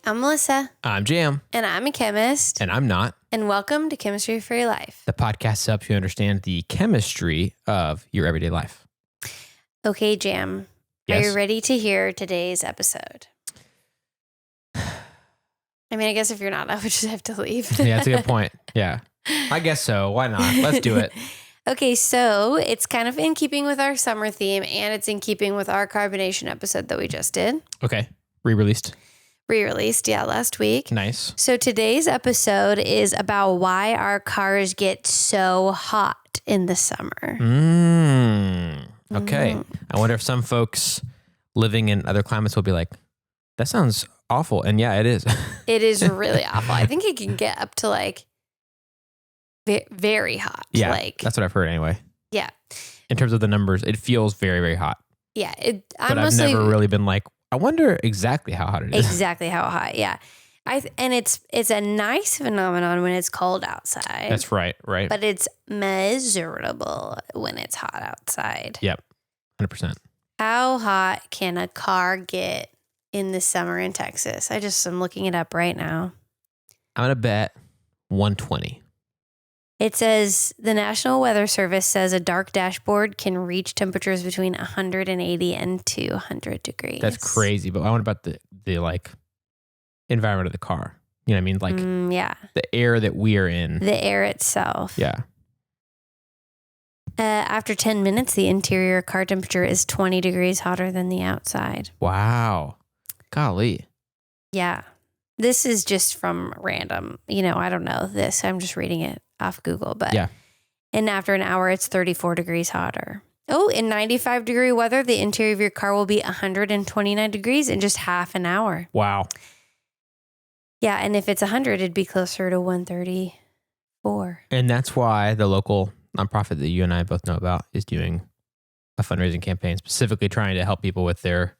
I'm Melissa. I'm Jam. And I'm a chemist. And I'm not. And welcome to Chemistry for Your Life. The podcast helps you understand the chemistry of your everyday life. Okay, Jam. Yes? Are you ready to hear today's episode? I mean, I guess if you're not, I would just have to leave. Yeah, that's a good point. Yeah. I guess so. Why not? Let's do it. Okay, so it's kind of in keeping with our summer theme, and it's in keeping with our carbonation episode that we just did. Okay. Re-released. Re-released, last week. Nice. So today's episode is about why our cars get so hot in the summer. Okay. I wonder if some folks living in other climates will be like, that sounds awful. And yeah, it is. It is really awful. I think it can get up to like very hot. Yeah, like, that's what I've heard anyway. Yeah. In terms of the numbers, it feels very, very hot. Yeah. But I've never really been like, I wonder exactly how hot it is. Exactly how hot, yeah. And it's a nice phenomenon when it's cold outside. That's right. But it's miserable when it's hot outside. Yep, 100%. How hot can a car get in the summer in Texas? I'm looking it up right now. I'm going to bet 120. It says the National Weather Service says a dark dashboard can reach temperatures between 180 and 200 degrees. That's crazy. But I wonder about the like environment of the car. You know what I mean? Like yeah. The air that we are in. The air itself. Yeah. After 10 minutes, the interior car temperature is 20 degrees hotter than the outside. Wow. Golly. Yeah. This is just from random. I don't know this. I'm just reading it off Google. But yeah. And after an hour, it's 34 degrees hotter. Oh, in 95-degree weather, the interior of your car will be 129 degrees in just half an hour. Wow. Yeah, and if it's 100, it'd be closer to 134. And that's why the local nonprofit that you and I both know about is doing a fundraising campaign specifically trying to help people with their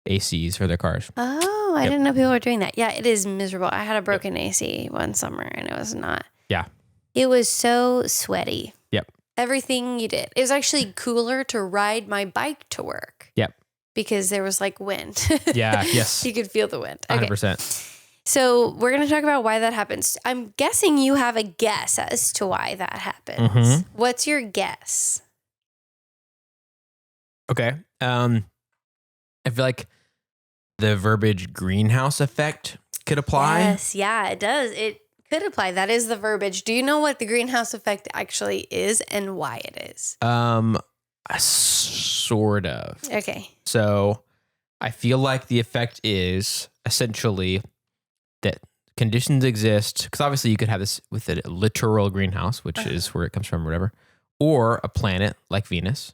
ACs for their cars. Oh, I didn't know people were doing that. Yeah, it is miserable. I had a broken AC one summer, and it was not. Yeah. It was so sweaty. Yep. Everything you did. It was actually cooler to ride my bike to work. Yep. Because there was like wind. Yeah, yes. You could feel the wind. Okay. 100%. So we're going to talk about why that happens. I'm guessing you have a guess as to why that happens. Mm-hmm. What's your guess? Okay. I feel like the verbiage greenhouse effect could apply. Yes, yeah, it does. It could apply. That is the verbiage. Do you know what the greenhouse effect actually is and why it is? Sort of. Okay. So I feel like the effect is essentially that conditions exist, because obviously you could have this with a literal greenhouse, which is where it comes from or whatever, or a planet like Venus,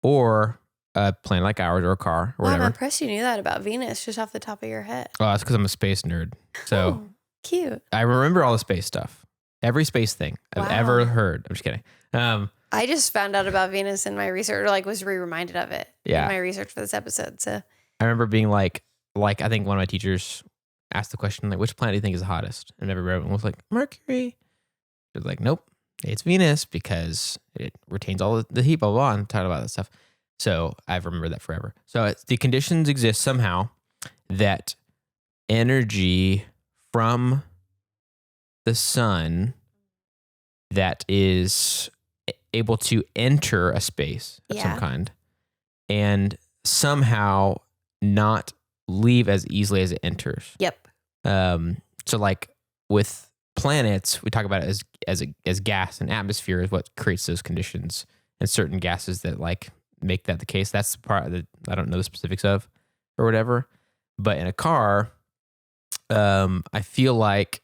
or a planet like ours, or a car, or whatever. I'm impressed you knew that about Venus just off the top of your head. Oh, that's because I'm a space nerd. So cute. I remember all the space stuff. Every space thing I've ever heard. I'm just kidding. I just found out about Venus in my research, or like was reminded of it in my research for this episode. So I remember being like I think one of my teachers asked the question, like, which planet do you think is the hottest? And everyone was like, Mercury. It was like, nope, it's Venus because it retains all the heat, blah, blah, blah, and talked about that stuff. So I've remembered that forever. So the conditions exist somehow that energy from the sun that is able to enter a space of some kind and somehow not leave as easily as it enters. Yep. So like with planets, we talk about it as gas, and atmosphere is what creates those conditions, and certain gases that like make that the case. That's the part that I don't know the specifics of or whatever. But in a car, I feel like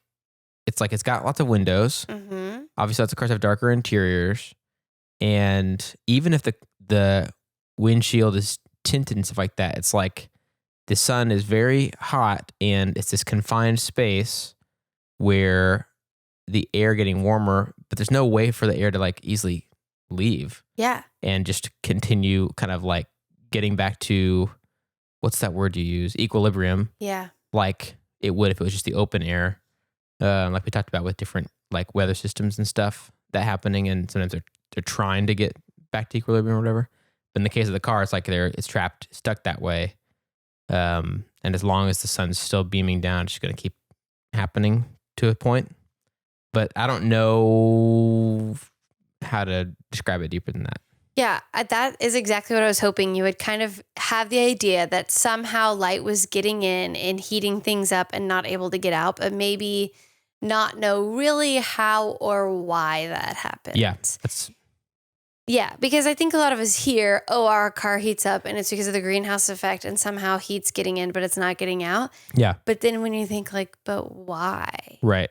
it's got lots of windows. Mm-hmm. Obviously, lots of cars have darker interiors, and even if the windshield is tinted and stuff like that, it's like the sun is very hot, and it's this confined space where the air getting warmer, but there's no way for the air to like easily leave. Yeah. And just continue kind of like getting back to, what's that word you use? Equilibrium. Yeah. Like it would if it was just the open air. Like we talked about with different like weather systems and stuff that happening, and sometimes they're trying to get back to equilibrium or whatever. But in the case of the car, it's like it's trapped, stuck that way. And as long as the sun's still beaming down, it's just going to keep happening to a point. But I don't know how to describe it deeper than that. Yeah, that is exactly what I was hoping. You would kind of have the idea that somehow light was getting in and heating things up and not able to get out, but maybe not know really how or why that happened. Yeah, because I think a lot of us hear, oh, our car heats up and it's because of the greenhouse effect and somehow heat's getting in, but it's not getting out. Yeah. But then when you think like, but why? Right.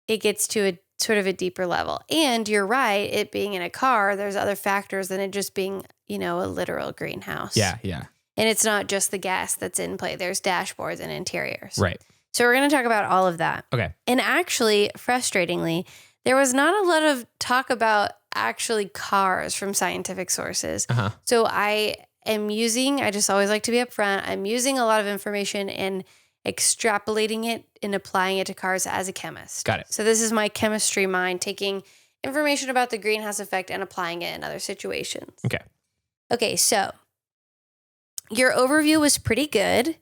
It gets to a sort of a deeper level. And you're right, it being in a car, there's other factors than it just being, a literal greenhouse. Yeah. And it's not just the gas that's in play. There's dashboards and interiors. Right. So we're going to talk about all of that. Okay. And actually, frustratingly, there was not a lot of talk about actually cars from scientific sources. Uh-huh. So I just always like to be upfront. I'm using a lot of information and extrapolating it and applying it to cars as a chemist. Got it. So this is my chemistry mind, taking information about the greenhouse effect and applying it in other situations. Okay, so your overview was pretty good.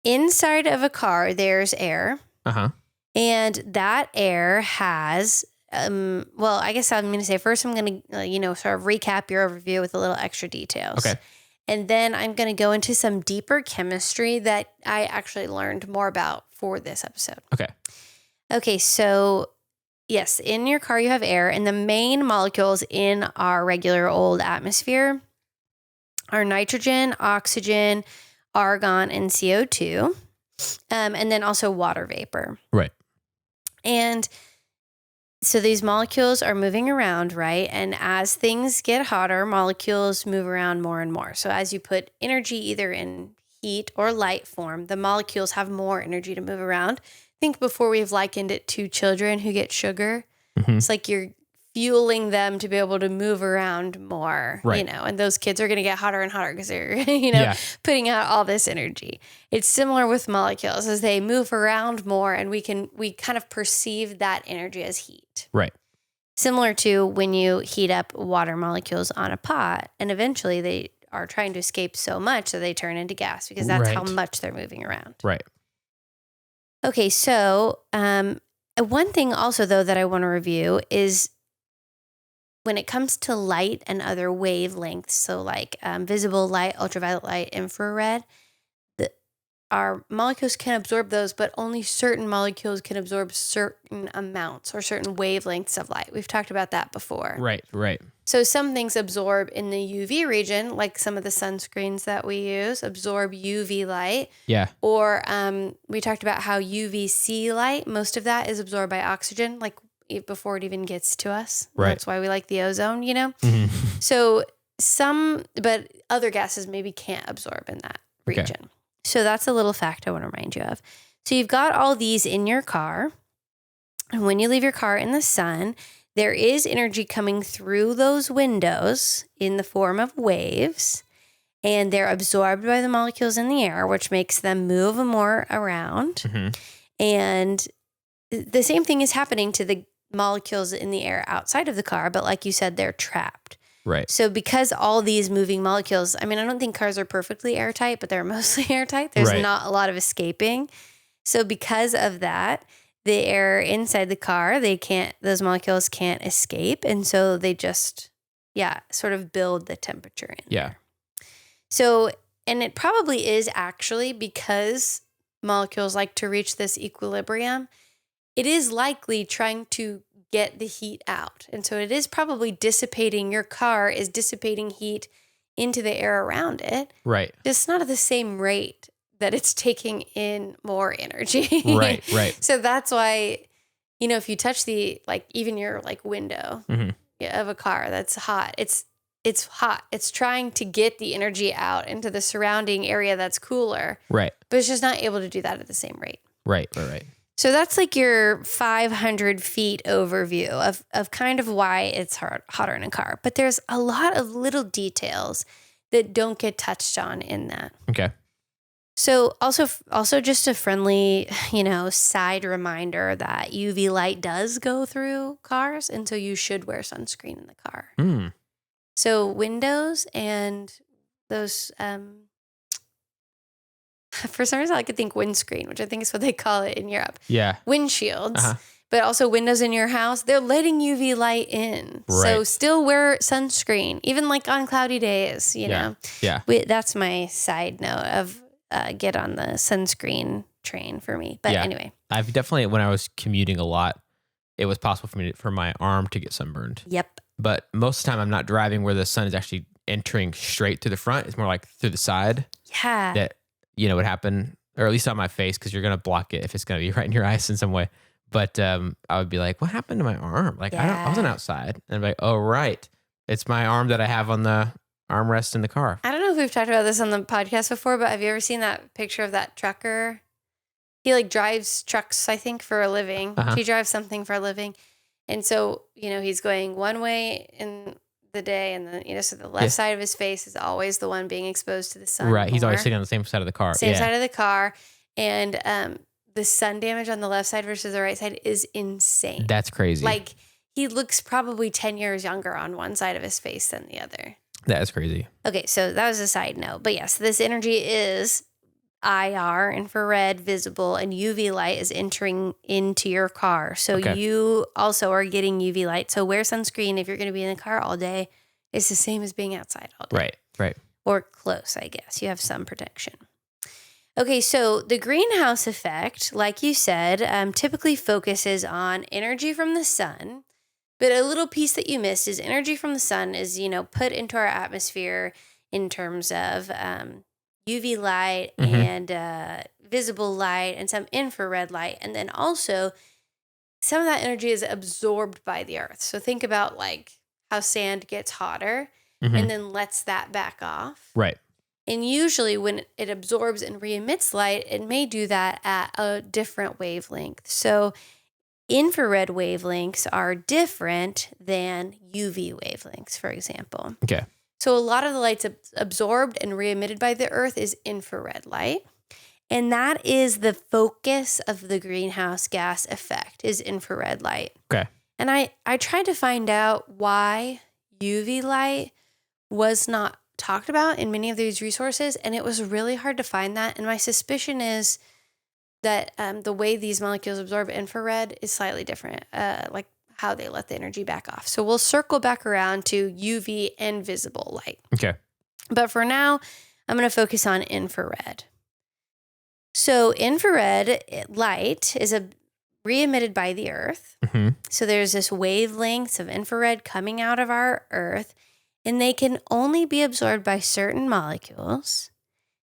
Inside of a car, there's air. Uh-huh. And that air has, I guess I'm going to say first I'm going to, sort of recap your overview with a little extra details. Okay. And then I'm going to go into some deeper chemistry that I actually learned more about for this episode. Okay, so yes, in your car you have air, and the main molecules in our regular old atmosphere are nitrogen, oxygen, argon, and CO2, and then also water vapor. Right. And so these molecules are moving around, right? And as things get hotter, molecules move around more and more. So as you put energy either in heat or light form, the molecules have more energy to move around. I think before we've likened it to children who get sugar. Mm-hmm. It's like you're fueling them to be able to move around more, right. And those kids are going to get hotter and hotter because they're, putting out all this energy. It's similar with molecules as they move around more, and we kind of perceive that energy as heat. Right. Similar to when you heat up water molecules on a pot, and eventually they are trying to escape so much that they turn into gas because that's how much they're moving around. Right. Okay, so one thing also, though, that I want to review is when it comes to light and other wavelengths, so like visible light, ultraviolet light, infrared, our molecules can absorb those, but only certain molecules can absorb certain amounts or certain wavelengths of light. We've talked about that before. Right. So some things absorb in the UV region, like some of the sunscreens that we use absorb UV light. Yeah. Or we talked about how UVC light, most of that is absorbed by oxygen, like before it even gets to us. Right. That's why we like the ozone, Mm-hmm. So but other gases maybe can't absorb in that region. Okay. So that's a little fact I want to remind you of. So you've got all these in your car. And when you leave your car in the sun, there is energy coming through those windows in the form of waves. And they're absorbed by the molecules in the air, which makes them move more around. Mm-hmm. And the same thing is happening to the molecules in the air outside of the car. But like you said, they're trapped. Right. So because all these moving molecules, I mean, I don't think cars are perfectly airtight, but they're mostly airtight. There's not a lot of escaping. So because of that, the air inside the car, those molecules can't escape. And so they just, sort of build the temperature in there. So, and it probably is actually because molecules like to reach this equilibrium. It is likely trying to get the heat out. And so it is probably your car is dissipating heat into the air around it. Right. Just not at the same rate that it's taking in more energy. Right. So that's why, if you touch even your window of a car that's hot, it's hot. It's trying to get the energy out into the surrounding area that's cooler. Right. But it's just not able to do that at the same rate. Right. So that's like your 500 feet overview of kind of why it's hotter in a car. But there's a lot of little details that don't get touched on in that. Okay. So also just a friendly, side reminder that UV light does go through cars. And so you should wear sunscreen in the car. Mm. So windows and those for some reason I could think windscreen, which I think is what they call it in Europe. Yeah. Windshields, but also windows in your house. They're letting UV light in. Right. So still wear sunscreen, even like on cloudy days, you know. Yeah. That's my side note of get on the sunscreen train for me. But anyway. I've definitely, when I was commuting a lot, it was possible for my arm to get sunburned. Yep. But most of the time I'm not driving where the sun is actually entering straight through the front. It's more like through the side. Yeah. That, would happen, or at least on my face, because you're going to block it if it's going to be right in your eyes in some way. But I would be like, what happened to my arm? Like, I wasn't outside. And I'd be like, oh, right. It's my arm that I have on the armrest in the car. I don't know if we've talked about this on the podcast before, but have you ever seen that picture of that trucker? He like drives trucks, I think, for a living. He drives something for a living. And so, he's going one way in the day, and then, so the left side of his face is always the one being exposed to the sun. Right. He's always sitting on the same side of the car. Same side of the car. And the sun damage on the left side versus the right side is insane. That's crazy. Like, he looks probably 10 years younger on one side of his face than the other. That is crazy. Okay, so that was a side note. But yes, this energy is IR, infrared, visible, and UV light is entering into your car. So you also are getting UV light. So wear sunscreen if you're going to be in the car all day. It's the same as being outside all day. Right. Or close, I guess. You have some protection. Okay, so the greenhouse effect, like you said, typically focuses on energy from the sun. But a little piece that you missed is energy from the sun is, put into our atmosphere in terms of UV light and visible light and some infrared light. And then also some of that energy is absorbed by the earth. So think about like how sand gets hotter and then lets that back off. Right. And usually when it absorbs and re-emits light, it may do that at a different wavelength. So infrared wavelengths are different than UV wavelengths, for example. Okay. So a lot of the light's absorbed and re-emitted by the earth is infrared light. And that is the focus of the greenhouse gas effect, is infrared light. Okay. And I tried to find out why UV light was not talked about in many of these resources, and it was really hard to find that. And my suspicion is that the way these molecules absorb infrared is slightly different, like how they let the energy back off. So we'll circle back around to UV and visible light. Okay. But for now, I'm going to focus on infrared. So infrared light is re-emitted by the earth. So there's this wavelengths of infrared coming out of our earth, and they can only be absorbed by certain molecules,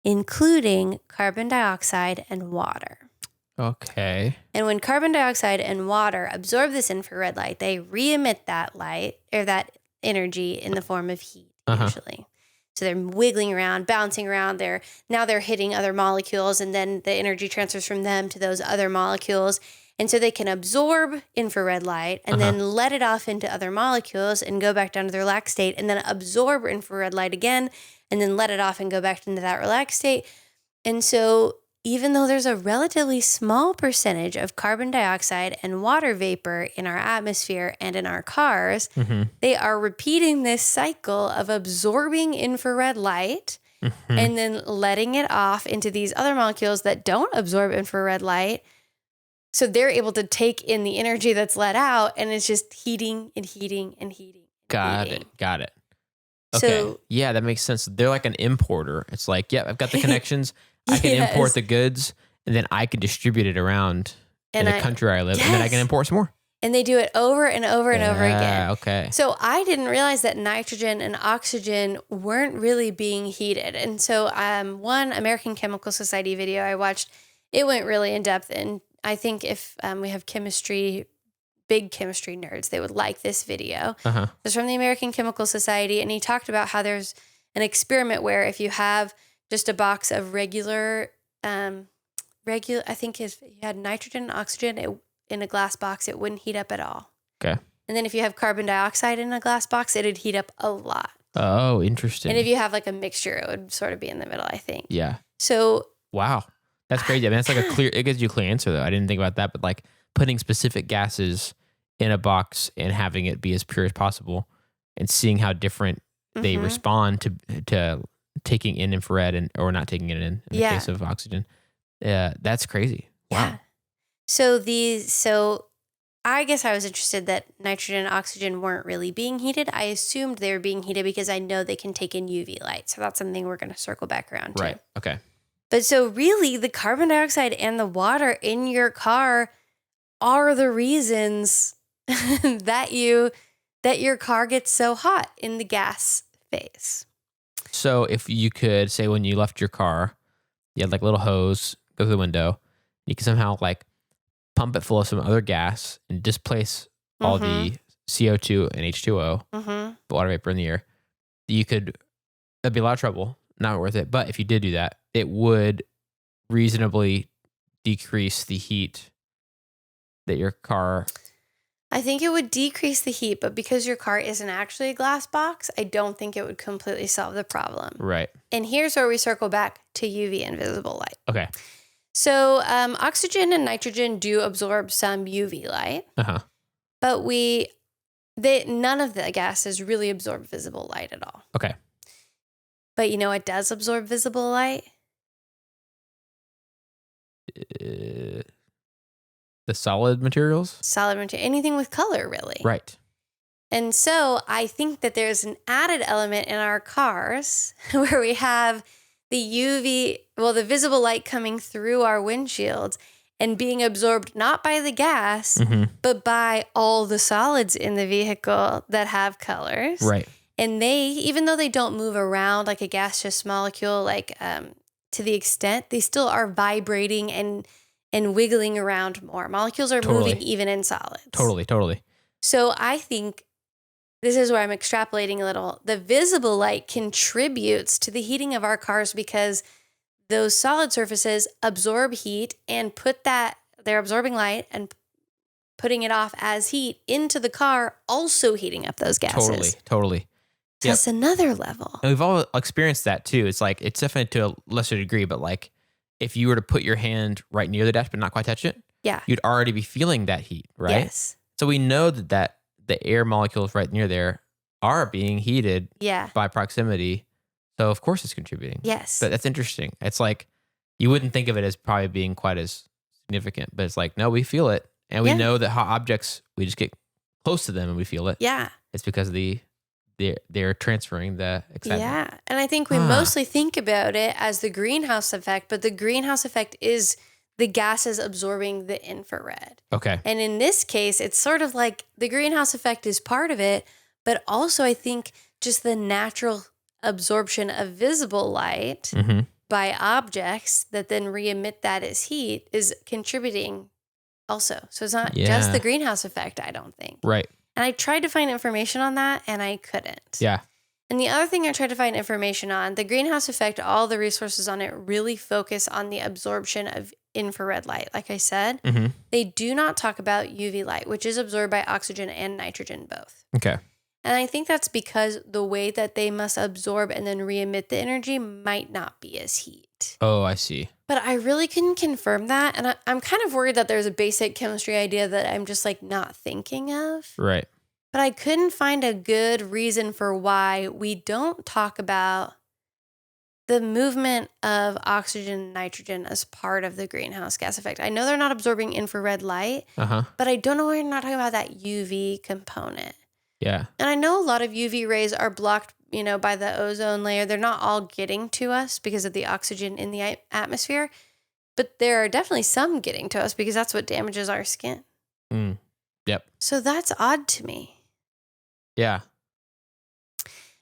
including carbon dioxide and water. Okay. And when carbon dioxide and water absorb this infrared light, they re-emit that light or that energy in the form of heat, usually. So they're wiggling around, bouncing around. Now they're hitting other molecules, and then the energy transfers from them to those other molecules. And so they can absorb infrared light and then let it off into other molecules and go back down to the relaxed state, and then absorb infrared light again and then let it off and go back into that relaxed state. And so even though there's a relatively small percentage of carbon dioxide and water vapor in our atmosphere and in our cars, they are repeating this cycle of absorbing infrared light and then letting it off into these other molecules that don't absorb infrared light. So they're able to take in the energy that's let out, and it's just heating and heating and heating. Got it. Okay. So, yeah, that makes sense. They're like an importer. It's like, I've got the connections. I can import the goods, and then I can distribute it around in the country where I live, and then I can import some more. And they do it over and over and over again. Okay. So I didn't realize that nitrogen and oxygen weren't really being heated. And so one American Chemical Society video I watched, it went really in depth. And I think if we have big chemistry nerds, they would like this video. It's from the American Chemical Society, and he talked about how there's an experiment where if you have just a box of regular, I think if you had nitrogen and oxygen in a glass box, it wouldn't heat up at all. Okay. And then if you have carbon dioxide in a glass box, it'd heat up a lot. Oh, interesting. And if you have like a mixture, it would sort of be in the middle, I think. Yeah. So. Wow. That's crazy. I mean, that's like it gives you a clear answer though. I didn't think about that, but like putting specific gases in a box and having it be as pure as possible and seeing how different they respond to taking in infrared or not taking it in the case of oxygen. That's crazy. Wow. Yeah. So I guess I was interested that nitrogen and oxygen weren't really being heated. I assumed they were being heated because I know they can take in UV light. So that's something we're going to circle back around to. Right. Okay. But so really the carbon dioxide and the water in your car are the reasons that your car gets so hot in the gas phase. So if you could say when you left your car, you had like a little hose go through the window, you can somehow like pump it full of some other gas and displace all the CO2 and H2O, the water vapor in the air, that'd be a lot of trouble, not worth it. But if you did do that, it would reasonably decrease the heat that your car... I think it would decrease the heat, but because your car isn't actually a glass box, I don't think it would completely solve the problem. Right. And here's where we circle back to UV and visible light. Okay. So oxygen and nitrogen do absorb some UV light, but none of the gases really absorb visible light at all. Okay. But it does absorb visible light? The solid materials? Solid material, anything with color, really. Right. And so I think that there's an added element in our cars where we have the visible light coming through our windshields and being absorbed not by the gas, but by all the solids in the vehicle that have colors. Right. And even though they don't move around like a gaseous molecule, to the extent, they still are vibrating and wiggling around more. Molecules are moving even in solids. Totally. So I think this is where I'm extrapolating a little. The visible light contributes to the heating of our cars because those solid surfaces absorb heat and they're absorbing light and putting it off as heat into the car, also heating up those gases. Totally. So that's another level. And we've all experienced that too. It's like, it's definitely to a lesser degree, but like if you were to put your hand right near the dash but not quite touch it, you'd already be feeling that heat, right? Yes. So we know that the air molecules right near there are being heated by proximity. So of course it's contributing. Yes. But that's interesting. It's like, you wouldn't think of it as probably being quite as significant, but it's like, no, we feel it. And we know that hot objects, we just get close to them and we feel it. Yeah. It's because they're transferring the excitement. Yeah. And I think we mostly think about it as the greenhouse effect, but the greenhouse effect is the gases absorbing the infrared. Okay. And in this case, it's sort of like the greenhouse effect is part of it, but also I think just the natural absorption of visible light by objects that then re-emit that as heat is contributing also. So it's not just the greenhouse effect, I don't think. Right. And I tried to find information on that and I couldn't. Yeah. And the other thing I tried to find information on, the greenhouse effect, all the resources on it really focus on the absorption of infrared light. Like I said, they do not talk about UV light, which is absorbed by oxygen and nitrogen both. Okay. And I think that's because the way that they must absorb and then re-emit the energy might not be as heat. Oh, I see. But I really couldn't confirm that. And I'm kind of worried that there's a basic chemistry idea that I'm just like not thinking of. Right. But I couldn't find a good reason for why we don't talk about the movement of oxygen and nitrogen as part of the greenhouse gas effect. I know they're not absorbing infrared light, but I don't know why you're not talking about that UV component. Yeah. And I know a lot of UV rays are blocked, by the ozone layer. They're not all getting to us because of the oxygen in the atmosphere, but there are definitely some getting to us because that's what damages our skin. Yep. So that's odd to me. Yeah.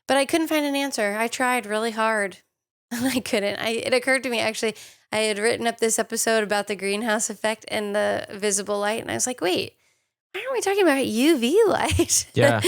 But I couldn't find an answer. I tried really hard. I couldn't. It occurred to me, actually, I had written up this episode about the greenhouse effect and the visible light, and I was like, wait, why aren't we talking about UV light? Yeah.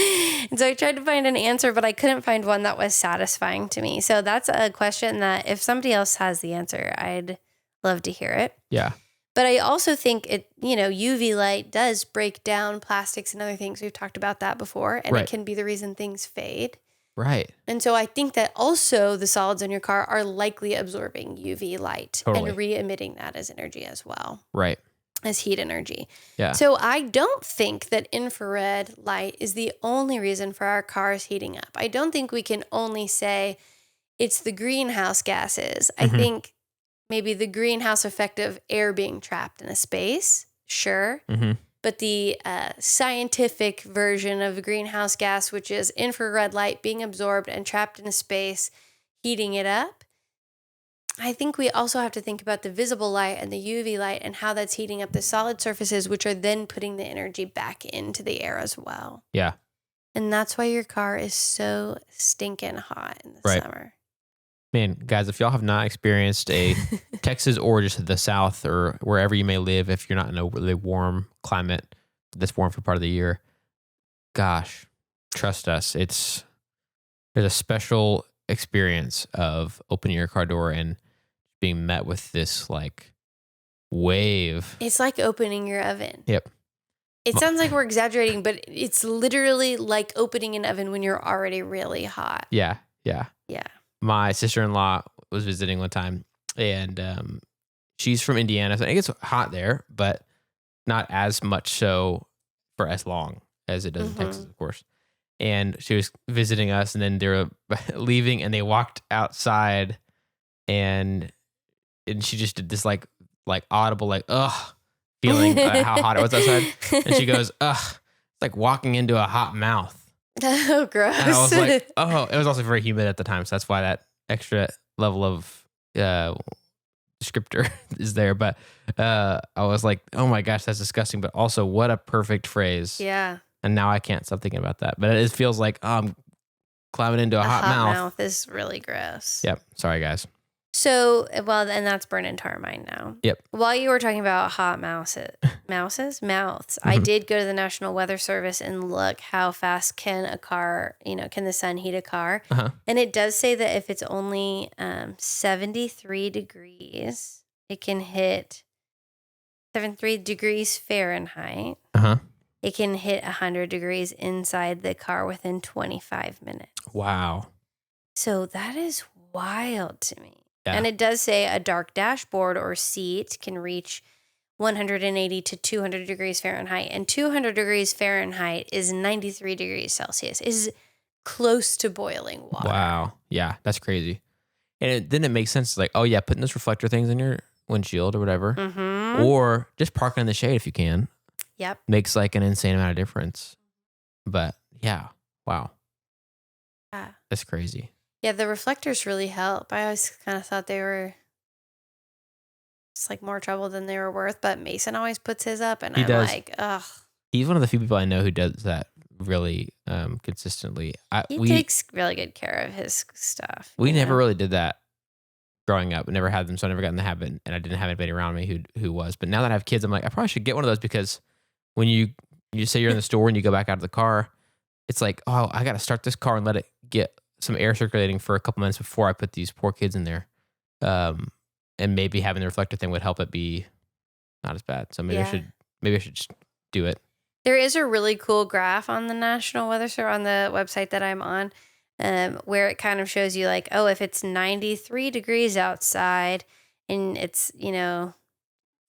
And so I tried to find an answer, but I couldn't find one that was satisfying to me. So that's a question that if somebody else has the answer, I'd love to hear it. Yeah. But I also think UV light does break down plastics and other things. We've talked about that before, and it can be the reason things fade. Right. And so I think that also the solids in your car are likely absorbing UV light and re-emitting that as energy as well. Right. As heat energy. Yeah. So I don't think that infrared light is the only reason for our cars heating up. I don't think we can only say it's the greenhouse gases. I Mhm. think maybe the greenhouse effect of air being trapped in a space, sure. Mhm. But the scientific version of the greenhouse gas, which is infrared light being absorbed and trapped in a space, heating it up. I think we also have to think about the visible light and the UV light and how that's heating up the solid surfaces, which are then putting the energy back into the air as well. Yeah. And that's why your car is so stinking hot in the Right. summer. Man, guys, if y'all have not experienced a Texas or just the South or wherever you may live, if you're not in a really warm climate that's warm for part of the year, gosh, trust us. There's a special experience of opening your car door and being met with this like wave. It's like opening your oven. Yep. It sounds like we're exaggerating, but it's literally like opening an oven when you're already really hot. Yeah. My sister-in-law was visiting one time, and she's from Indiana, so it gets hot there, but not as much so for as long as it does in Texas, of course. And she was visiting us, and then they were leaving, and they walked outside, and she just did this like audible like ugh feeling how hot it was outside, and she goes ugh, it's like walking into a hot mouth. Oh, gross. And I was like, oh, it was also very humid at the time, so that's why that extra level of descriptor is there. But I was like, oh my gosh, that's disgusting. But also, what a perfect phrase. Yeah. And now I can't stop thinking about that. But it feels like I'm climbing into a hot mouth. Mouth is really gross. Yep. Sorry, guys. So, well, and that's burned into our mind now. Yep. While you were talking about hot mouths, I did go to the National Weather Service and look how fast can the sun heat a car? Uh-huh. And it does say that if it's only 73 degrees, it can hit 73 degrees Fahrenheit. Uh-huh. It can hit 100 degrees inside the car within 25 minutes. Wow. So that is wild to me. Yeah. And it does say a dark dashboard or seat can reach 180 to 200 degrees Fahrenheit. And 200 degrees Fahrenheit is 93 degrees Celsius. Is close to boiling water. Wow. Yeah, that's crazy. And then it makes sense. Like, oh yeah, putting those reflector things in your windshield or whatever. Mm-hmm. Or just parking in the shade if you can. Yep. Makes like an insane amount of difference. But yeah. Wow. Yeah. That's crazy. Yeah, the reflectors really help. I always kind of thought they were just like more trouble than they were worth, but Mason always puts his up and He I'm does. like, ugh. He's one of the few people I know who does that really consistently. He takes really good care of his stuff. We never really did that growing up. I never had them, so I never got in the habit, and I didn't have anybody around me who was. But now that I have kids, I'm like, I probably should get one of those because when you say you're in the store and you go back out of the car, it's like, oh, I got to start this car and let it get some air circulating for a couple minutes before I put these poor kids in there. And maybe having the reflector thing would help it be not as bad. So maybe I should just do it. There is a really cool graph on the National Weather Service on the website that I'm on, where it kind of shows you like, oh, if it's 93 degrees outside and it's,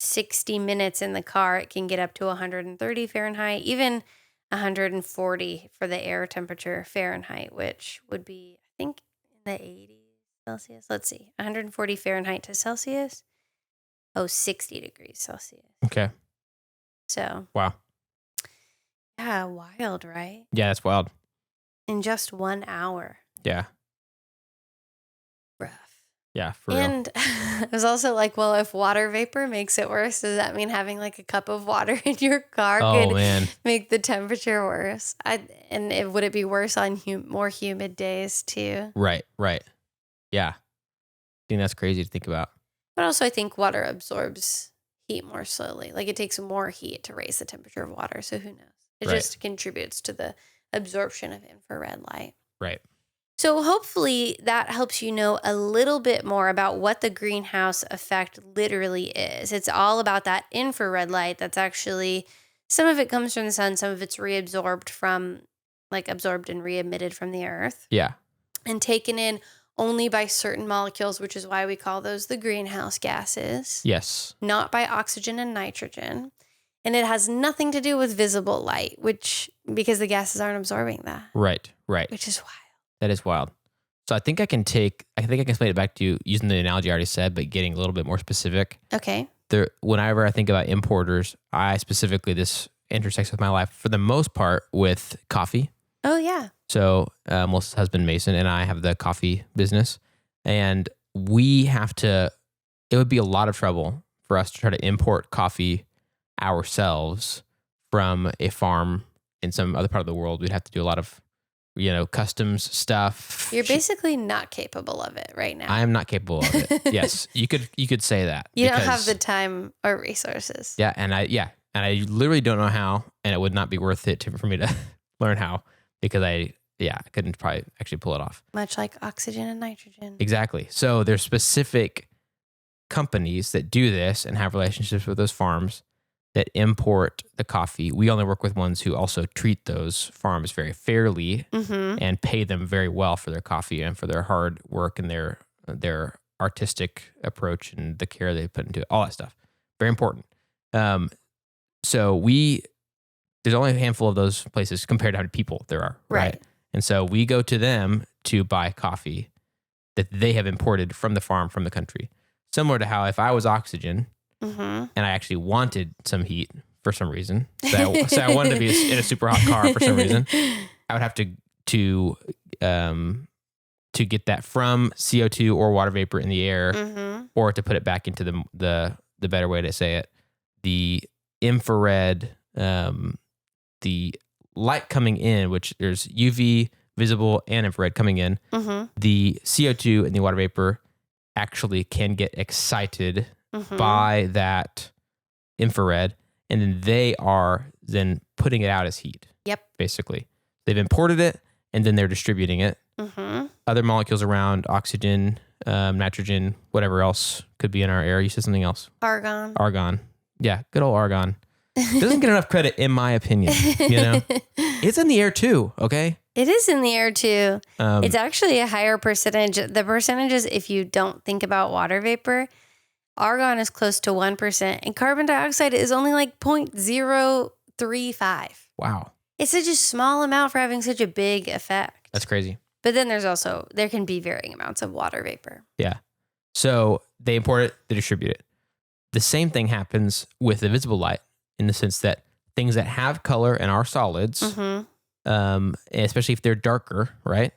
60 minutes in the car, it can get up to 130 Fahrenheit, even 140 for the air temperature Fahrenheit, which would be, I think, in the 80s Celsius. Let's see, 140 Fahrenheit to Celsius. Oh, 60 degrees Celsius. Okay. So. Wow. Yeah, wild, right? Yeah, that's wild. In just 1 hour. Yeah. Rough. Yeah, for real. And I was also like, well, if water vapor makes it worse, does that mean having like a cup of water in your car could make the temperature worse? Would it be worse on more humid days too? Right. Yeah. I think that's crazy to think about. But also I think water absorbs heat more slowly. Like it takes more heat to raise the temperature of water. So who knows? It just contributes to the absorption of infrared light. Right. So hopefully that helps you know a little bit more about what the greenhouse effect literally is. It's all about that infrared light that's actually, some of it comes from the sun, some of it's absorbed and re-emitted from the earth. Yeah. And taken in only by certain molecules, which is why we call those the greenhouse gases. Yes. Not by oxygen and nitrogen. And it has nothing to do with visible light, because the gases aren't absorbing that. Right. Which is wild. That is wild. So I think I can explain it back to you using the analogy I already said, but getting a little bit more specific. Okay. Whenever I think about importers, this intersects with my life for the most part with coffee. Oh, yeah. So Melissa's husband, Mason, and I have the coffee business. And it would be a lot of trouble for us to try to import coffee ourselves from a farm in some other part of the world. We'd have to do a lot of, customs stuff. You're basically not capable of it right now. I am not capable of it. Yes, you could say that. You don't have the time or resources. Yeah, and I literally don't know how, and it would not be worth it for me to learn how because I couldn't probably actually pull it off. Much like oxygen and nitrogen. Exactly. So there's specific companies that do this and have relationships with those farms that import the coffee. We only work with ones who also treat those farms very fairly and pay them very well for their coffee and for their hard work and their artistic approach and the care they put into it, all that stuff. Very important. So there's only a handful of those places compared to how many people there are. Right. And so we go to them to buy coffee that they have imported from the farm, from the country. Similar to how if I was Oxygen and I actually wanted some heat for some reason, so I wanted to be in a super hot car for some reason, I would have to get that from CO2 or water vapor in the air, or to put it back into the better way to say it, the infrared, the light coming in, which there's UV, visible, and infrared coming in. The CO2 and the water vapor actually can get excited by that infrared, and then they are then putting it out as heat. Yep. Basically, they've imported it, and then they're distributing it. Other molecules around, oxygen, nitrogen, whatever else could be in our air. You said something else. Argon. Yeah, good old argon. Doesn't get enough credit, in my opinion. It's in the air too. Okay. It is in the air too. It's actually a higher percentage. The percentages, if you don't think about water vapor, argon is close to 1%, and carbon dioxide is only like 0.035. Wow. It's such a small amount for having such a big effect. That's crazy. But then there can be varying amounts of water vapor. Yeah. So they import it, they distribute it. The same thing happens with the visible light in the sense that things that have color and are solids, especially if they're darker, right?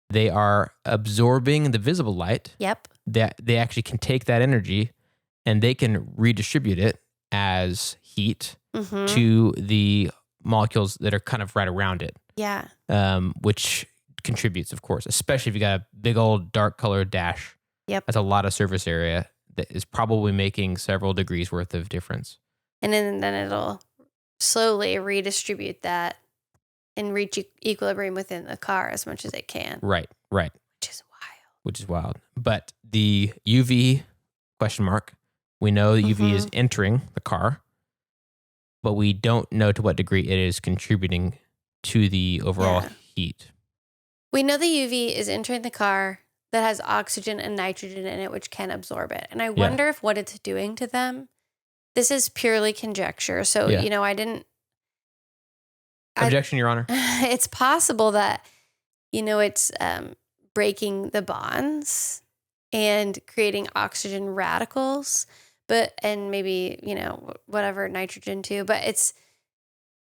They are absorbing the visible light. Yep. That they actually can take that energy and they can redistribute it as heat to the molecules that are kind of right around it. Yeah. Which contributes, of course, especially if you got a big old dark colored dash. Yep. That's a lot of surface area that is probably making several degrees worth of difference. And then it'll slowly redistribute that and reach equilibrium within the car as much as it can. Right. Which is wild. But the UV question mark, we know that UV is entering the car, but we don't know to what degree it is contributing to the overall heat. We know the UV is entering the car that has oxygen and nitrogen in it, which can absorb it. And I wonder if what it's doing to them, this is purely conjecture. So, I didn't... Objection, Your Honor. It's possible that, it's breaking the bonds and creating oxygen radicals, and maybe, whatever, nitrogen too, but it's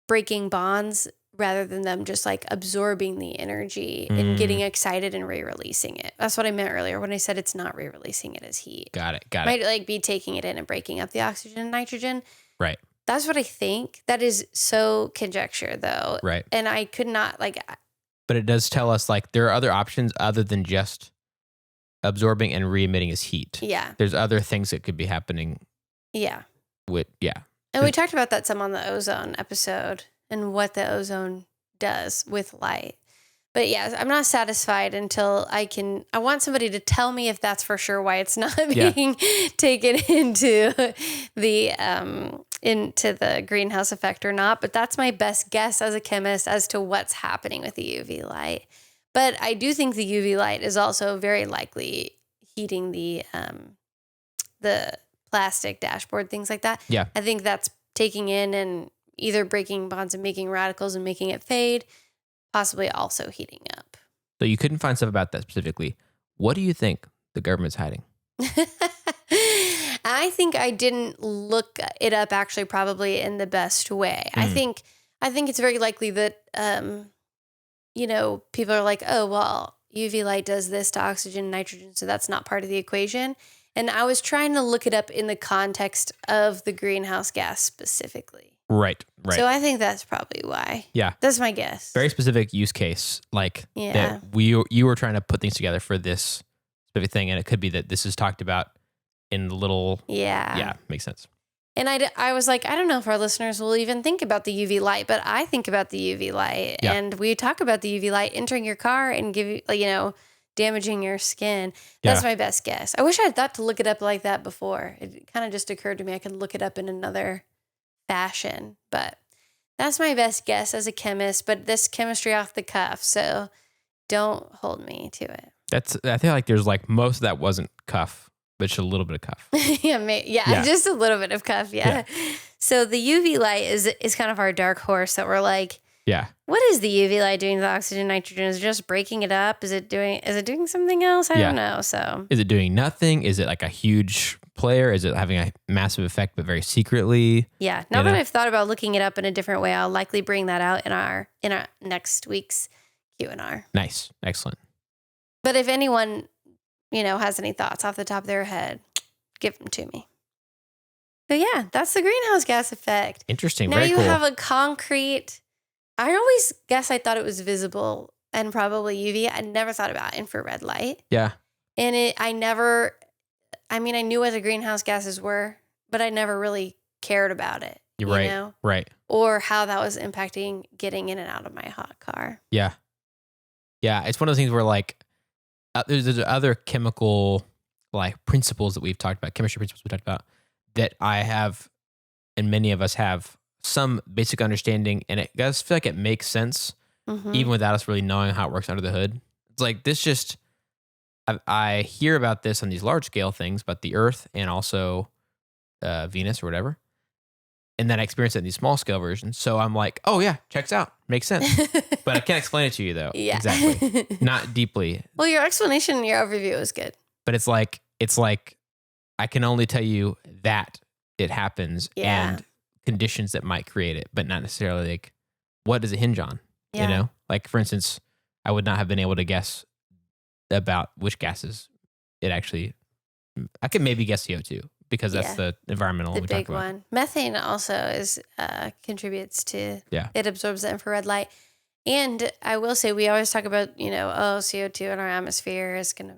breaking bonds rather than them just like absorbing the energy and getting excited and re-releasing it. That's what I meant earlier when I said it's not re-releasing it as heat. Got it. Might like be taking it in and breaking up the oxygen and nitrogen. Right. That's what I think. That is so conjecture though. Right. And I could not But it does tell us like there are other options other than just absorbing and re-emitting as heat. Yeah. There's other things that could be happening. Yeah. And we talked about that some on the ozone episode and what the ozone does with light. But yeah, I'm not satisfied until I want somebody to tell me if that's for sure why it's not being taken into the greenhouse effect or not. But that's my best guess as a chemist as to what's happening with the UV light. But I do think the UV light is also very likely heating the plastic dashboard, things like that. Yeah. I think that's taking in and either breaking bonds and making radicals and making it fade, possibly also heating up. So you couldn't find stuff about that specifically. What do you think the government's hiding? I think I didn't look it up actually probably in the best way. I think it's very likely that, people are like, oh, well, UV light does this to oxygen and nitrogen, so that's not part of the equation. And I was trying to look it up in the context of the greenhouse gas specifically. Right. So I think that's probably why. Yeah. That's my guess. Very specific use case, like that you were trying to put things together for this specific thing, and it could be that this is talked about in the little... Yeah, makes sense. And I was like, I don't know if our listeners will even think about the UV light, but I think about the UV light. Yeah. And we talk about the UV light entering your car and damaging your skin. That's my best guess. I wish I had thought to look it up like that before. It kind of just occurred to me I could look it up in another fashion. But that's my best guess as a chemist. But this chemistry off the cuff, so don't hold me to it. I feel like there's like most of that wasn't cuff, but just a little bit of cuff. Yeah, just a little bit of cuff. Yeah. So the UV light is kind of our dark horse that we're like, what is the UV light doing to the oxygen, nitrogen? Is it just breaking it up? Is it doing something else? I don't know. So is it doing nothing? Is it like a huge player? Is it having a massive effect, but very secretly? Yeah. Now that I've thought about looking it up in a different way, I'll likely bring that out in our next week's Q&R. Nice. Excellent. But if anyone, has any thoughts off the top of their head, give them to me. So yeah, that's the greenhouse gas effect. Interesting. Now very you cool. have a concrete. I always guess I thought it was visible and probably UV. I never thought about infrared light. Yeah. And I knew what the greenhouse gases were, but I never really cared about it. You're right. Right. Or how that was impacting getting in and out of my hot car. Yeah. Yeah. It's one of those things where like, there's other chemical like principles that we've talked about, chemistry principles we talked about, that I have, and many of us have some basic understanding, and it does feel like it makes sense, even without us really knowing how it works under the hood. It's like this just, I hear about this on these large scale things, about the Earth and also Venus or whatever, and then I experience it in these small scale versions. So I'm like, oh yeah, checks out. Makes sense. But I can't explain it to you though. Yeah. Exactly. Not deeply. Well, your explanation and your overview was good. But it's like I can only tell you that it happens and conditions that might create it, but not necessarily like what does it hinge on? Yeah. Like for instance, I would not have been able to guess about which gases it actually. I could maybe guess CO2 because that's the environmental. The big one. Methane also contributes to. Yeah. It absorbs the infrared light, and I will say we always talk about CO2 in our atmosphere is gonna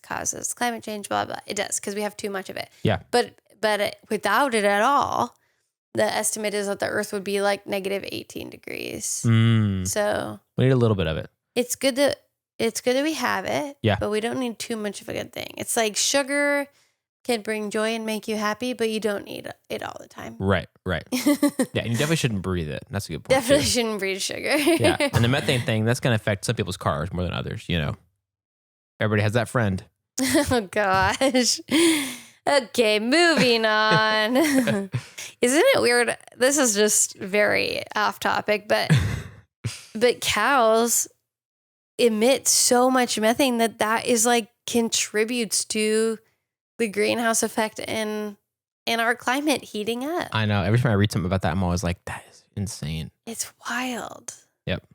causes climate change. Blah blah. It does because we have too much of it. Yeah. But without it at all, the estimate is that the Earth would be like negative 18 degrees. So we need a little bit of it. It's good that we have it. Yeah. But we don't need too much of a good thing. It's like sugar can bring joy and make you happy, but you don't need it all the time. Right. Yeah, and you definitely shouldn't breathe it. That's a good point. Definitely shouldn't breathe sugar. Yeah, and the methane thing, that's going to affect some people's cars more than others, Everybody has that friend. Oh, gosh. Okay, moving on. Isn't it weird? This is just very off topic, but cows emit so much methane that is like contributes to the greenhouse effect in our climate heating up. I know. Every time I read something about that, I'm always like, that is insane. It's wild. Yep.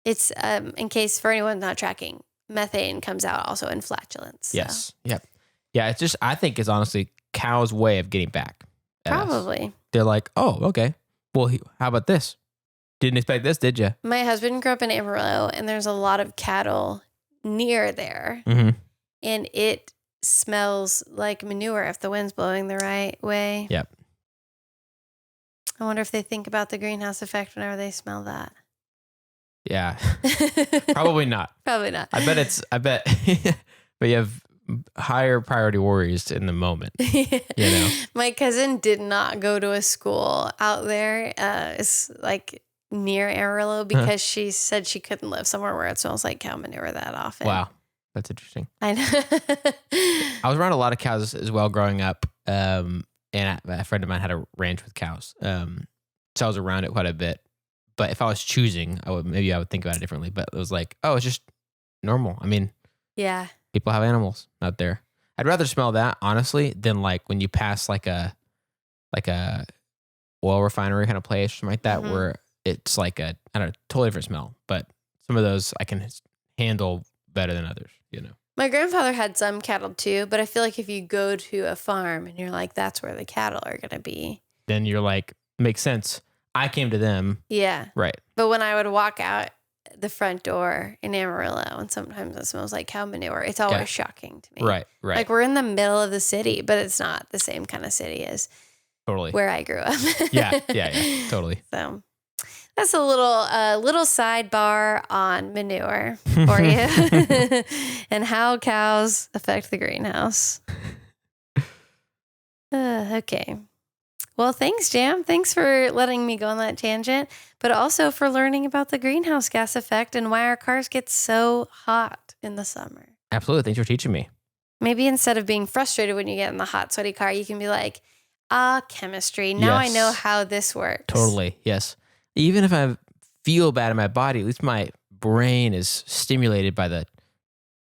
It's in case for anyone not tracking, methane comes out also in flatulence. So. Yes. Yep. Yeah. It's just, I think it's honestly cows' way of getting back. Probably. Us. They're like, oh, okay. Well, how about this? Didn't expect this, did you? My husband grew up in Amarillo, and there's a lot of cattle near there. Mm-hmm. And it smells like manure if the wind's blowing the right way. Yep. I wonder if they think about the greenhouse effect whenever they smell that. Yeah. Probably not. Probably not. I bet, but you have higher priority worries in the moment. My cousin did not go to a school out there. It's like near Amarillo because she said she couldn't live somewhere where it smells like cow manure that often. Wow. That's interesting. I know. I was around a lot of cows as well growing up. And a friend of mine had a ranch with cows. So I was around it quite a bit. But if I was choosing, I would think about it differently. But it was like, oh, it's just normal. I mean, yeah, people have animals out there. I'd rather smell that, honestly, than like when you pass like a oil refinery kind of place or something like that, where it's like I don't know, totally different smell. But some of those I can handle better than others, you know. My grandfather had some cattle too, but I feel like if you go to a farm and you're like, that's where the cattle are going to be, then you're like, makes sense. I came to them. Yeah. Right. But when I would walk out the front door in Amarillo, and sometimes it smells like cow manure, it's always shocking to me. Right. Like we're in the middle of the city, but it's not the same kind of city as where I grew up. Yeah. Totally. So that's a little sidebar on manure for you and how cows affect the greenhouse. Okay. Well, thanks, Jam. Thanks for letting me go on that tangent, but also for learning about the greenhouse gas effect and why our cars get so hot in the summer. Absolutely. Thanks for teaching me. Maybe instead of being frustrated when you get in the hot, sweaty car, you can be like, chemistry. Now I know how this works. Totally. Yes. Even if I feel bad in my body, at least my brain is stimulated by the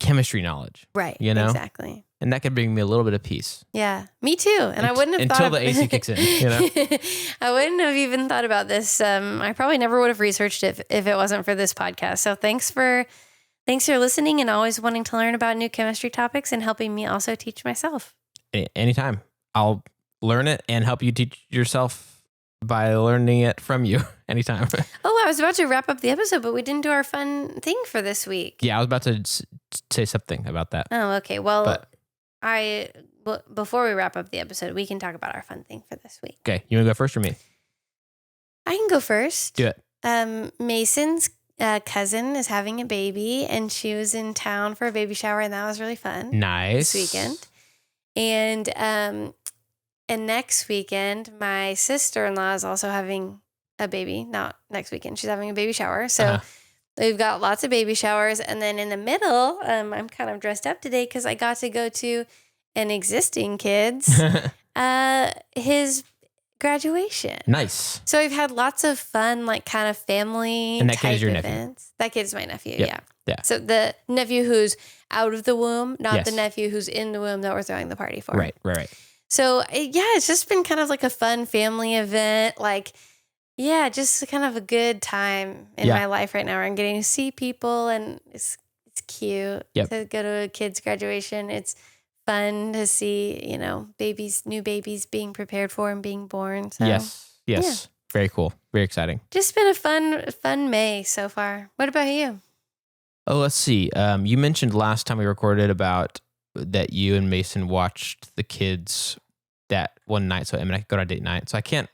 chemistry knowledge. Right. You know? Exactly. And that could bring me a little bit of peace. Yeah, me too. And I wouldn't have thought until the AC kicks in, you know? I wouldn't have even thought about this. I probably never would have researched it if it wasn't for this podcast. So thanks for listening and always wanting to learn about new chemistry topics and helping me also teach myself. Anytime. I'll learn it and help you teach yourself by learning it from you anytime. Oh, I was about to wrap up the episode, but we didn't do our fun thing for this week. Yeah, I was about to say something about that. Oh, okay. Well, before we wrap up the episode, we can talk about our fun thing for this week. Okay. You want to go first or me? I can go first. Do it. Mason's cousin is having a baby, and she was in town for a baby shower, and that was really fun. Nice. This weekend. And next weekend, my sister-in-law is also having a baby. Not next weekend. She's having a baby shower. So we've got lots of baby showers. And then in the middle, I'm kind of dressed up today because I got to go to an existing kid's, his graduation. Nice. So we've had lots of fun, like kind of family and that type kid is your events. nephew. That kid is my nephew, Yep. Yeah. So the nephew who's out of the womb, not Yes. the nephew who's in the womb that we're throwing the party for. Right. So it's just been kind of like a fun family event. Like, just kind of a good time in my life right now. I'm getting to see people, and it's cute to go to a kid's graduation. It's fun to see, new babies being prepared for and being born. So, Yes. Yeah. Very cool. Very exciting. Just been a fun May so far. What about you? Oh, let's see. You mentioned last time we recorded about that you and Mason watched the kids that one night. So I could go on a date night. So I can't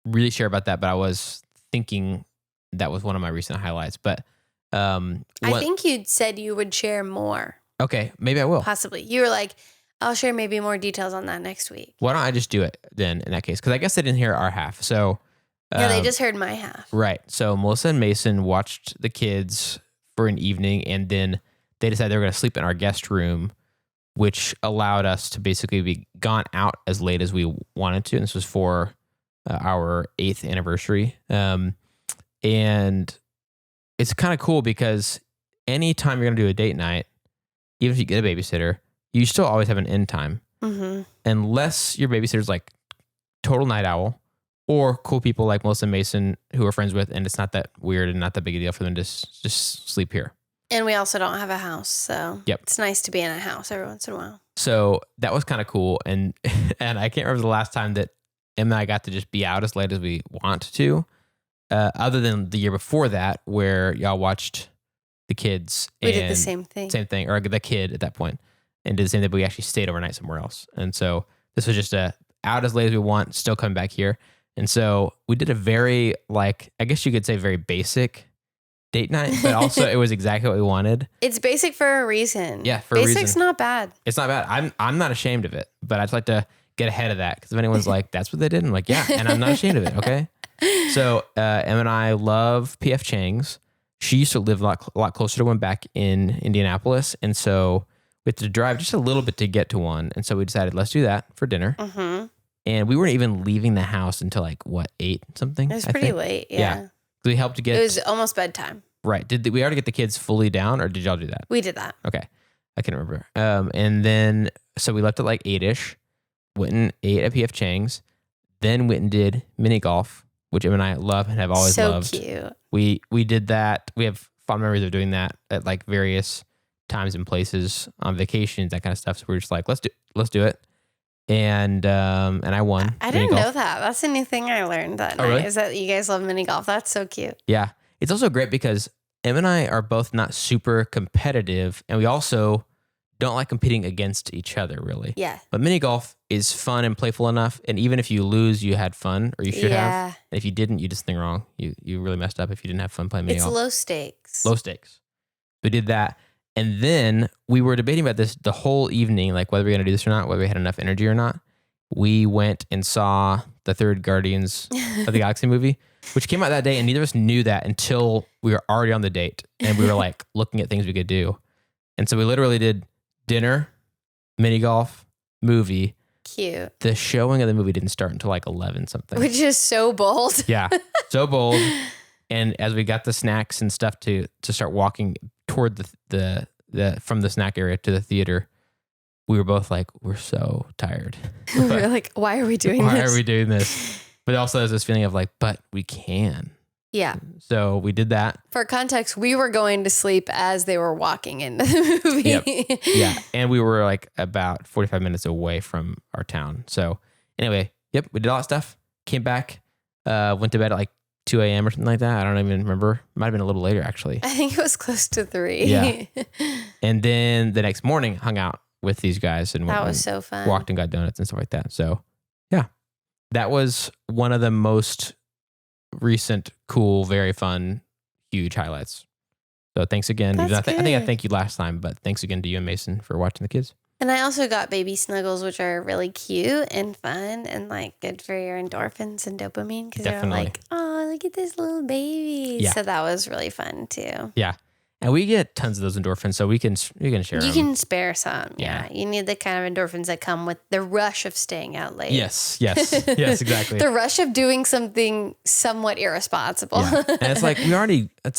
really share about that, but I was thinking that was one of my recent highlights. But I think you said you would share more. Okay, maybe I will. Possibly. You were like, I'll share maybe more details on that next week. Why don't I just do it then in that case? Because I guess they didn't hear our half. So they just heard my half. Right. So Melissa and Mason watched the kids for an evening, and then they decided they were going to sleep in our guest room, which allowed us to basically be gone out as late as we wanted to. And this was for our 8th anniversary. And it's kind of cool because anytime you're going to do a date night, even if you get a babysitter, you still always have an end time. Mm-hmm. Unless your babysitter's like total night owl or cool people like Melissa and Mason who we're friends with, and it's not that weird and not that big a deal for them to just sleep here. And we also don't have a house, so Yep. It's nice to be in a house every once in a while. So that was kind of cool. And I can't remember the last time that Em and I got to just be out as late as we want to, other than the year before that where y'all watched the kids. We did the same thing. Same thing, or the kid at that point, and did the same thing, but we actually stayed overnight somewhere else. And so this was just out as late as we want, still coming back here. And so we did a very, I guess you could say very basic date night, but also it was exactly what we wanted. It's basic for a reason. Yeah, for a reason. Basic's not bad. It's not bad. I'm not ashamed of it, but I'd like to get ahead of that because if anyone's like, that's what they did, I'm like, yeah, and I'm not ashamed of it, okay? So Em and I love P.F. Chang's. She used to live a lot closer to one back in Indianapolis, and so we had to drive just a little bit to get to one, and so we decided, let's do that for dinner. Mm-hmm. And we weren't even leaving the house until 8 something. It was pretty late, yeah. We helped to get... It was almost bedtime. Right. Did we already get the kids fully down, or did y'all do that? We did that. Okay. I can't remember. And then, so we left at like 8-ish, went and ate at PF Chang's, then went and did mini golf, which Em and I love and have always loved. So cute. We did that. We have fond memories of doing that at like various times and places on vacations, that kind of stuff. So we're just like, let's do it. And I won. I didn't know that. That's a new thing I learned that night. Really? Is that you guys love mini golf. That's so cute. Yeah. It's also great because Em and I are both not super competitive, and we also don't like competing against each other, really. Yeah. But mini golf is fun and playful enough, and even if you lose, you had fun, or you should have. And if you didn't, you did something wrong. You really messed up if you didn't have fun playing mini golf. It's low stakes. Low stakes. We did that, and then we were debating about this the whole evening, like whether we were going to do this or not, whether we had enough energy or not. We went and saw the third Guardians of the Galaxy movie, which came out that day, and neither of us knew that until we were already on the date, and we were like looking at things we could do. And so we literally did dinner, mini golf, movie. Cute. The showing of the movie didn't start until like 11 something. Which is so bold. Yeah, so bold. And as we got the snacks and stuff to start walking toward the from the snack area to the theater, we were both like, we're so tired. We were like, why are we doing this? Why are we doing this? But also there's this feeling of like, but we can. Yeah. So we did that. For context, we were going to sleep as they were walking into the movie. Yep. Yeah. And we were like about 45 minutes away from our town. So anyway, yep, we did all that stuff. Came back, went to bed at like 2 a.m. or something like that. I don't even remember. Might have been a little later, actually. I think it was close to 3. Yeah. And then the next morning, hung out with these guys and that was so fun. Walked and got donuts and stuff like that. So yeah, that was one of the most recent, cool, very fun, huge highlights. So thanks again. I think I thanked you last time, but thanks again to you and Mason for watching the kids. And I also got baby snuggles, which are really cute and fun and like good for your endorphins and dopamine because they're like, oh, look at this little baby. Yeah. So that was really fun too. Yeah. And we get tons of those endorphins, so we can share them. You can spare some. Yeah. You need the kind of endorphins that come with the rush of staying out late. Yes, exactly. The rush of doing something somewhat irresponsible. Yeah. And it's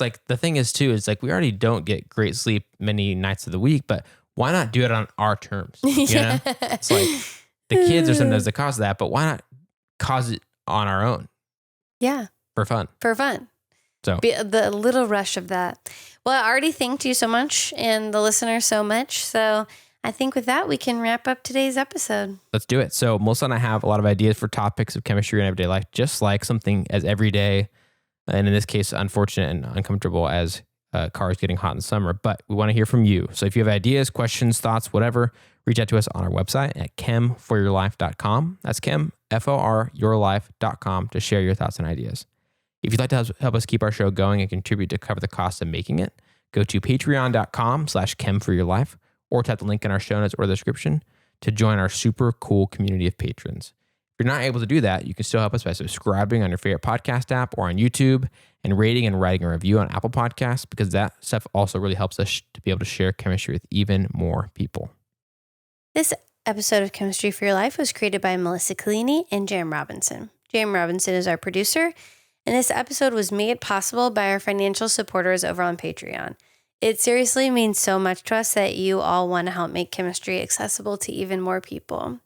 like the thing is too, it's like we already don't get great sleep many nights of the week, but why not do it on our terms? You know? It's like the kids are sometimes the cause of that, but why not cause it on our own? Yeah. For fun. So the little rush of that. Well, I already thanked you so much and the listeners so much. So I think with that, we can wrap up today's episode. Let's do it. So Melissa and I have a lot of ideas for topics of chemistry in everyday life, just like something as everyday, and in this case, unfortunate and uncomfortable as cars getting hot in summer. But we want to hear from you. So if you have ideas, questions, thoughts, whatever, reach out to us on our website at chemforyourlife.com. That's chem, F-O-R, yourlife.com to share your thoughts and ideas. If you'd like to help us keep our show going and contribute to cover the cost of making it, go to patreon.com/chemforyourlife or tap the link in our show notes or the description to join our super cool community of patrons. If you're not able to do that, you can still help us by subscribing on your favorite podcast app or on YouTube and rating and writing a review on Apple Podcasts, because that stuff also really helps us to be able to share chemistry with even more people. This episode of Chemistry for Your Life was created by Melissa Collini and Jam Robinson. Jam Robinson is our producer. And this episode was made possible by our financial supporters over on Patreon. It seriously means so much to us that you all want to help make chemistry accessible to even more people.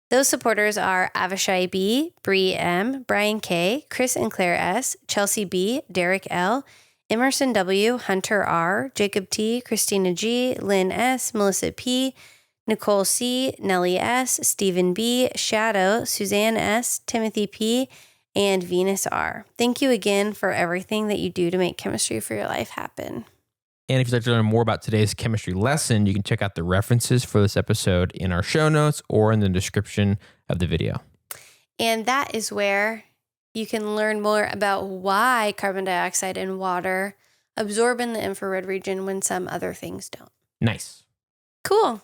Those supporters are Avishai B, Bri M, Brian K, Chris and Claire S, Chelsea B, Derek L, Emerson W, Hunter R, Jacob T, Kristina G, Lynn S, Melissa P, Nichole C, Nelly S, Stephen B, Shadow, Suzanne S, Timothy P, and Venus R. Thank you again for everything that you do to make Chemistry for Your Life happen. And if you'd like to learn more about today's chemistry lesson, you can check out the references for this episode in our show notes or in the description of the video. And that is where you can learn more about why carbon dioxide and water absorb in the infrared region when some other things don't. Nice. Cool.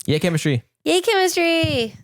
Yay, chemistry. Yay, chemistry.